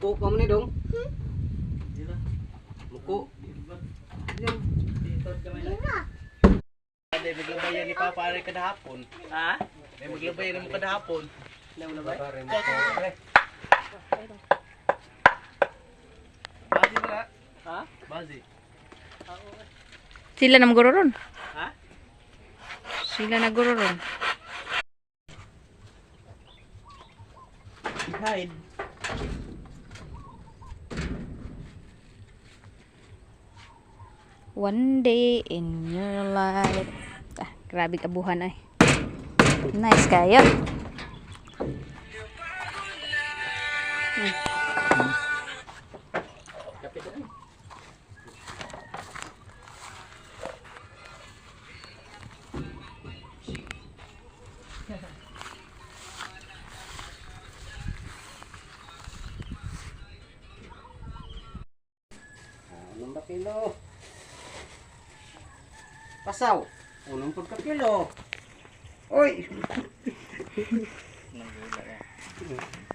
Muko pa mo ni dong. Muko. May maglabayan ni Papa Ari kada hapon. Ha? May maglabayan mo kada hapon. Bazi ba? Ha? Bazi. Sila na maguro ron. Ha? Sila na guro ron. Hide. One day in your life. Grabe kabuhan ay. Nice kayo. Anong ba kilo? Pasaw. Unong pagkakilo. Oy! Nagula yan.